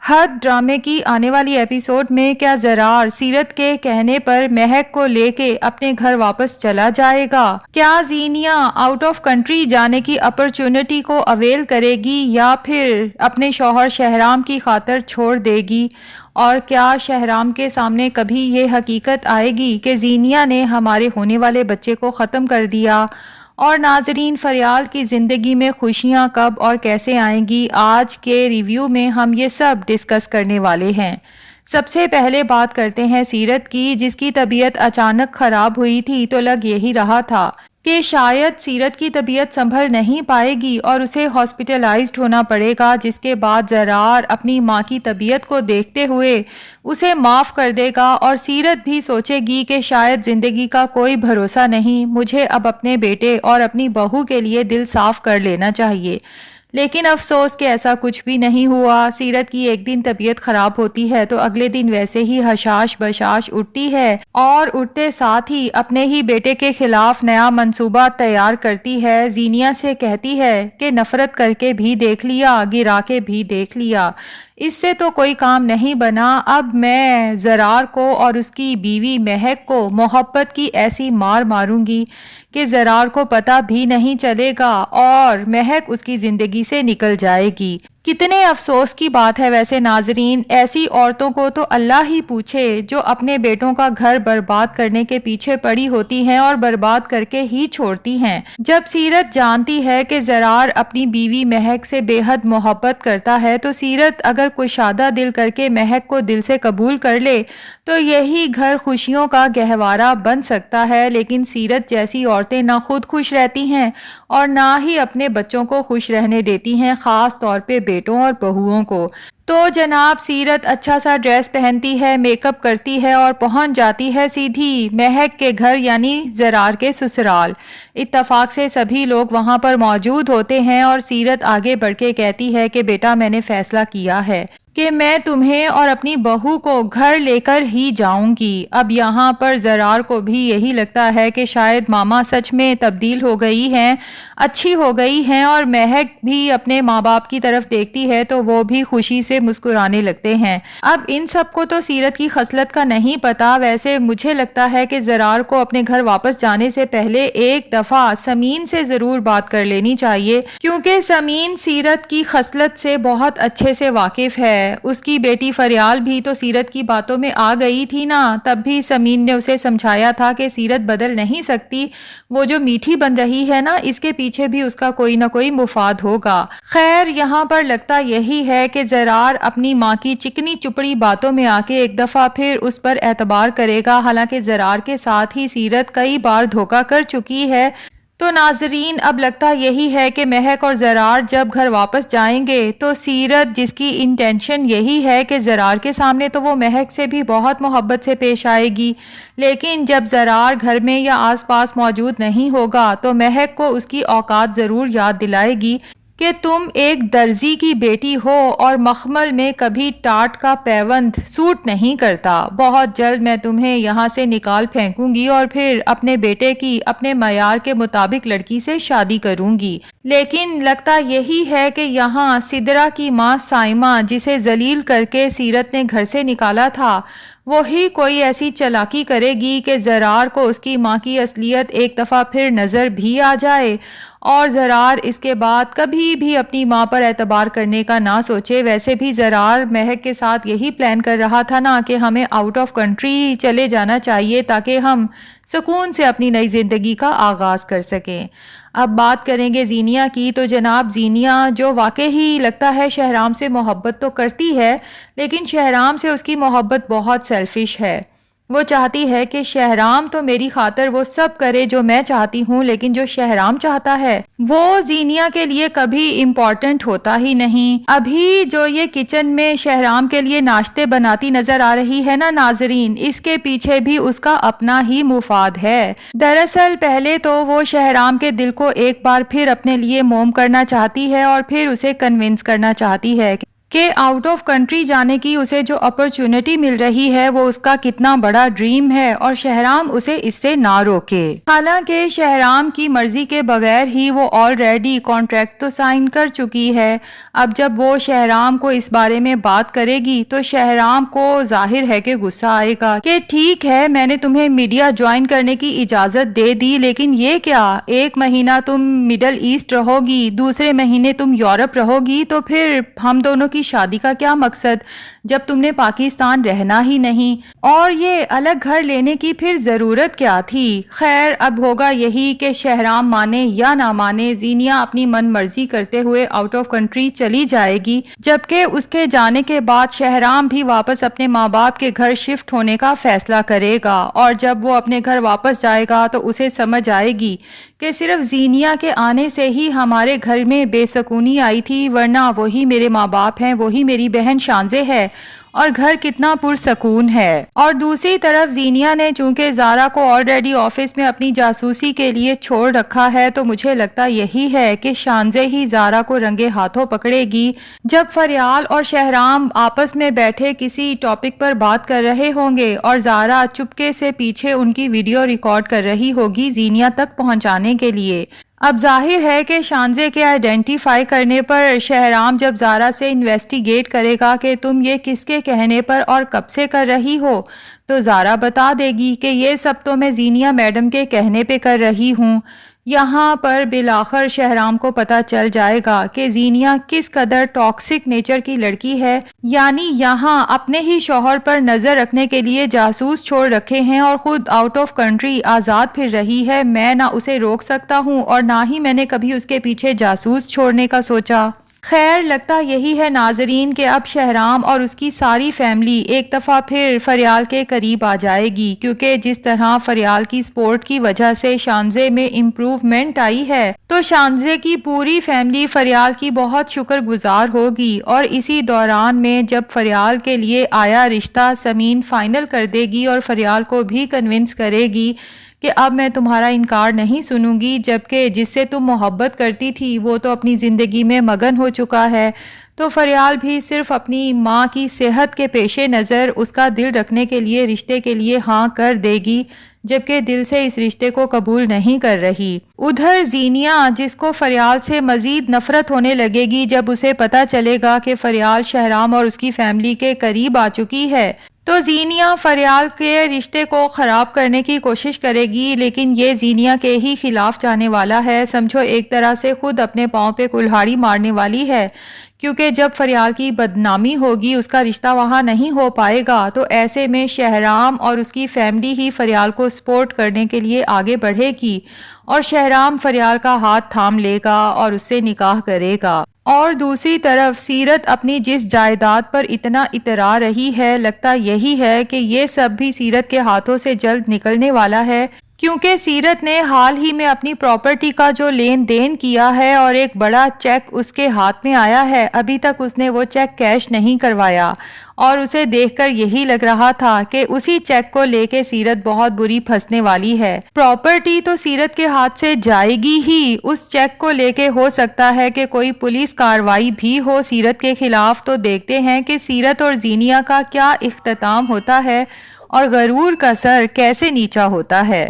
حد ڈرامے کی آنے والی ایپیسوڈ میں کیا زرار سیرت کے کہنے پر مہک کو لے کے اپنے گھر واپس چلا جائے گا؟ کیا زینیا آؤٹ آف کنٹری جانے کی اپرچونٹی کو اویل کرے گی یا پھر اپنے شوہر شہرام کی خاطر چھوڑ دے گی؟ اور کیا شہرام کے سامنے کبھی یہ حقیقت آئے گی کہ زینیا نے ہمارے ہونے والے بچے کو ختم کر دیا؟ اور ناظرین، فریال کی زندگی میں خوشیاں کب اور کیسے آئیں گی؟ آج کے ریویو میں ہم یہ سب ڈسکس کرنے والے ہیں۔ سب سے پہلے بات کرتے ہیں سیرت کی، جس کی طبیعت اچانک خراب ہوئی تھی تو لگ یہی رہا تھا کہ شاید سیرت کی طبیعت سنبھل نہیں پائے گی اور اسے ہاسپٹلائزڈ ہونا پڑے گا، جس کے بعد زرار اپنی ماں کی طبیعت کو دیکھتے ہوئے اسے معاف کر دے گا اور سیرت بھی سوچے گی کہ شاید زندگی کا کوئی بھروسہ نہیں، مجھے اب اپنے بیٹے اور اپنی بہو کے لیے دل صاف کر لینا چاہیے۔ لیکن افسوس کہ ایسا کچھ بھی نہیں ہوا۔ سیرت کی ایک دن طبیعت خراب ہوتی ہے تو اگلے دن ویسے ہی حشاش بشاش اٹھتی ہے اور اٹھتے ساتھ ہی اپنے ہی بیٹے کے خلاف نیا منصوبہ تیار کرتی ہے۔ زینیا سے کہتی ہے کہ نفرت کر کے بھی دیکھ لیا، گرا کے بھی دیکھ لیا، اس سے تو کوئی کام نہیں بنا، اب میں زرار کو اور اس کی بیوی مہک کو محبت کی ایسی مار ماروں گی کہ زرار کو پتہ بھی نہیں چلے گا اور مہک اس کی زندگی سے نکل جائے گی۔ کتنے افسوس کی بات ہے ویسے ناظرین، ایسی عورتوں کو تو اللہ ہی پوچھے جو اپنے بیٹوں کا گھر برباد کرنے کے پیچھے پڑی ہوتی ہیں اور برباد کر کے ہی چھوڑتی ہیں۔ جب سیرت جانتی ہے کہ زرار اپنی بیوی مہک سے بے حد محبت کرتا ہے تو سیرت اگر کشادہ دل کر کے مہک کو دل سے قبول کر لے تو یہی گھر خوشیوں کا گہوارہ بن سکتا ہے، لیکن سیرت جیسی عورتیں نہ خود خوش رہتی ہیں اور نہ ہی اپنے بچوں کو خوش رہنے دیتی ہیں، خاص طور پہ بیٹوں اور بہوؤں کو۔ تو جناب سیرت اچھا سا ڈریس پہنتی ہے، میک اپ کرتی ہے اور پہنچ جاتی ہے سیدھی مہک کے گھر یعنی زرار کے سسرال۔ اتفاق سے سبھی لوگ وہاں پر موجود ہوتے ہیں اور سیرت آگے بڑھ کے کہتی ہے کہ بیٹا میں نے فیصلہ کیا ہے کہ میں تمہیں اور اپنی بہو کو گھر لے کر ہی جاؤں گی۔ اب یہاں پر زرار کو بھی یہی لگتا ہے کہ شاید ماما سچ میں تبدیل ہو گئی ہیں، اچھی ہو گئی ہیں، اور مہک بھی اپنے ماں باپ کی طرف دیکھتی ہے تو وہ بھی خوشی سے مسکرانے لگتے ہیں۔ اب ان سب کو تو سیرت کی خصلت کا نہیں پتا، ویسے مجھے لگتا ہے کہ زرار کو اپنے گھر واپس جانے سے پہلے ایک دفعہ سمین سے ضرور بات کر لینی چاہیے، کیونکہ سمین سیرت کی خصلت سے بہت اچھے سے واقف ہے۔ اس کی بیٹی فریال بھی تو سیرت کی باتوں میں آ گئی تھی نا، تب بھی سمین نے اسے سمجھایا تھا کہ سیرت بدل نہیں سکتی، وہ جو میٹھی بن رہی ہے نا اس کے پیچھے بھی اس کا کوئی نہ کوئی مفاد ہوگا۔ خیر یہاں پر لگتا یہی ہے کہ زرار اپنی ماں کی چکنی چپڑی باتوں میں آ کے ایک دفعہ پھر اس پر اعتبار کرے گا، حالانکہ زرار کے ساتھ ہی سیرت کئی بار دھوکہ کر چکی ہے۔ تو ناظرین اب لگتا یہی ہے کہ مہک اور زرار جب گھر واپس جائیں گے تو سیرت جس کی انٹینشن یہی ہے کہ زرار کے سامنے تو وہ مہک سے بھی بہت محبت سے پیش آئے گی، لیکن جب زرار گھر میں یا آس پاس موجود نہیں ہوگا تو مہک کو اس کی اوقات ضرور یاد دلائے گی کہ تم ایک درزی کی بیٹی ہو اور مخمل میں کبھی ٹاٹ کا پیوند سوٹ نہیں کرتا، بہت جلد میں تمہیں یہاں سے نکال پھینکوں گی اور پھر اپنے بیٹے کی اپنے معیار کے مطابق لڑکی سے شادی کروں گی۔ لیکن لگتا یہی ہے کہ یہاں سدرا کی ماں سائمہ جسے ذلیل کر کے سیرت نے گھر سے نکالا تھا وہی کوئی ایسی چالاکی کرے گی کہ زرار کو اس کی ماں کی اصلیت ایک دفعہ پھر نظر بھی آ جائے اور زرار اس کے بعد کبھی بھی اپنی ماں پر اعتبار کرنے کا نہ سوچے۔ ویسے بھی زرار مہک کے ساتھ یہی پلان کر رہا تھا نا کہ ہمیں آؤٹ آف کنٹری چلے جانا چاہیے تاکہ ہم سکون سے اپنی نئی زندگی کا آغاز کر سکیں۔ اب بات کریں گے زینیا کی، تو جناب زینیا جو واقعی لگتا ہے شہرام سے محبت تو کرتی ہے، لیکن شہرام سے اس کی محبت بہت سیلفش ہے۔ وہ چاہتی ہے کہ شہرام تو میری خاطر وہ سب کرے جو میں چاہتی ہوں، لیکن جو شہرام چاہتا ہے وہ زینیا کے لیے کبھی امپورٹنٹ ہوتا ہی نہیں۔ ابھی جو یہ کچن میں شہرام کے لیے ناشتے بناتی نظر آ رہی ہے نا ناظرین، اس کے پیچھے بھی اس کا اپنا ہی مفاد ہے۔ دراصل پہلے تو وہ شہرام کے دل کو ایک بار پھر اپنے لیے موم کرنا چاہتی ہے اور پھر اسے کنونس کرنا چاہتی ہے کہ آؤٹ آف کنٹری جانے کی اسے جو اپرچونٹی مل رہی ہے وہ اس کا کتنا بڑا ڈریم ہے اور شہرام اسے اس سے نہ روکے۔ حالانکہ شہرام کی مرضی کے بغیر ہی وہ آلریڈی کانٹریکٹ تو سائن کر چکی ہے۔ اب جب وہ شہرام کو اس بارے میں بات کرے گی تو شہرام کو ظاہر ہے کہ غصہ آئے گا کہ ٹھیک ہے میں نے تمہیں میڈیا جوائن کرنے کی اجازت دے دی، لیکن یہ کیا، ایک مہینہ تم مڈل ایسٹ رہو گی، دوسرے مہینے تم یورپ رہو گی، تو پھر ہم دونوں کی شادی کا کیا مقصد جب تم نے پاکستان رہنا ہی نہیں، اور یہ الگ گھر لینے کی پھر ضرورت کیا تھی۔ خیر اب ہوگا یہی کہ شہرام مانے یا نہ مانے، زینیہ اپنی من مرضی کرتے ہوئے آؤٹ آف کنٹری چلی جائے گی، جبکہ اس کے جانے کے بعد شہرام بھی واپس اپنے ماں باپ کے گھر شفٹ ہونے کا فیصلہ کرے گا، اور جب وہ اپنے گھر واپس جائے گا تو اسے سمجھ آئے گی کہ صرف زینیہ کے آنے سے ہی ہمارے گھر میں بے سکونی آئی تھی، ورنہ وہی میرے ماں باپ ہیں، وہی میری بہن شانزے ہے اور گھر کتنا پرسکون ہے۔ اور دوسری طرف زینیہ نے چونکہ زارا کو آلریڈی آفس میں اپنی جاسوسی کے لیے چھوڑ رکھا ہے، تو مجھے لگتا یہی ہے کہ شانزے ہی زارا کو رنگے ہاتھوں پکڑے گی جب فریال اور شہرام آپس میں بیٹھے کسی ٹاپک پر بات کر رہے ہوں گے اور زارا چپکے سے پیچھے ان کی ویڈیو ریکارڈ کر رہی ہوگی زینیہ تک پہنچانے کے لیے۔ اب ظاہر ہے کہ شانزے کے آئیڈینٹیفائی کرنے پر شہرام جب زارا سے انویسٹیگیٹ کرے گا کہ تم یہ کس کے کہنے پر اور کب سے کر رہی ہو، تو زارا بتا دے گی کہ یہ سب تو میں زینیہ میڈم کے کہنے پہ کر رہی ہوں۔ یہاں پر بالآخر شہرام کو پتہ چل جائے گا کہ زینیہ کس قدر ٹاکسک نیچر کی لڑکی ہے، یعنی یہاں اپنے ہی شوہر پر نظر رکھنے کے لیے جاسوس چھوڑ رکھے ہیں اور خود آؤٹ آف کنٹری آزاد پھر رہی ہے۔ میں نہ اسے روک سکتا ہوں اور نہ ہی میں نے کبھی اس کے پیچھے جاسوس چھوڑنے کا سوچا۔ خیر لگتا یہی ہے ناظرین کہ اب شہرام اور اس کی ساری فیملی ایک دفعہ پھر فریال کے قریب آ جائے گی، کیونکہ جس طرح فریال کی سپورٹ کی وجہ سے شانزے میں امپروومنٹ آئی ہے تو شانزے کی پوری فیملی فریال کی بہت شکر گزار ہوگی، اور اسی دوران میں جب فریال کے لیے آیا رشتہ سمین فائنل کر دے گی اور فریال کو بھی کنونس کرے گی کہ اب میں تمہارا انکار نہیں سنوں گی، جبکہ جس سے تم محبت کرتی تھی وہ تو اپنی زندگی میں مگن ہو چکا ہے، تو فریال بھی صرف اپنی ماں کی صحت کے پیش نظر اس کا دل رکھنے کے لیے رشتے کے لیے ہاں کر دے گی، جبکہ دل سے اس رشتے کو قبول نہیں کر رہی۔ ادھر زینیہ جس کو فریال سے مزید نفرت ہونے لگے گی جب اسے پتہ چلے گا کہ فریال شہرام اور اس کی فیملی کے قریب آ چکی ہے، تو زینیہ فریال کے رشتے کو خراب کرنے کی کوشش کرے گی، لیکن یہ زینیہ کے ہی خلاف جانے والا ہے، سمجھو ایک طرح سے خود اپنے پاؤں پہ کلہاڑی مارنے والی ہے، کیونکہ جب فریال کی بدنامی ہوگی اس کا رشتہ وہاں نہیں ہو پائے گا، تو ایسے میں شہرام اور اس کی فیملی ہی فریال کو سپورٹ کرنے کے لیے آگے بڑھے گی، اور شہرام فریال کا ہاتھ تھام لے گا اور اس سے نکاح کرے گا۔ اور دوسری طرف سیرت اپنی جس جائیداد پر اتنا اترا رہی ہے، لگتا یہی ہے کہ یہ سب بھی سیرت کے ہاتھوں سے جلد نکلنے والا ہے، کیونکہ سیرت نے حال ہی میں اپنی پراپرٹی کا جو لین دین کیا ہے اور ایک بڑا چیک اس کے ہاتھ میں آیا ہے، ابھی تک اس نے وہ چیک کیش نہیں کروایا، اور اسے دیکھ کر یہی لگ رہا تھا کہ اسی چیک کو لے کے سیرت بہت بری پھنسنے والی ہے۔ پراپرٹی تو سیرت کے ہاتھ سے جائے گی ہی، اس چیک کو لے کے ہو سکتا ہے کہ کوئی پولیس کارروائی بھی ہو سیرت کے خلاف، تو دیکھتے ہیں کہ سیرت اور زینیہ کا کیا اختتام ہوتا ہے اور غرور کا سر کیسے نیچا ہوتا ہے۔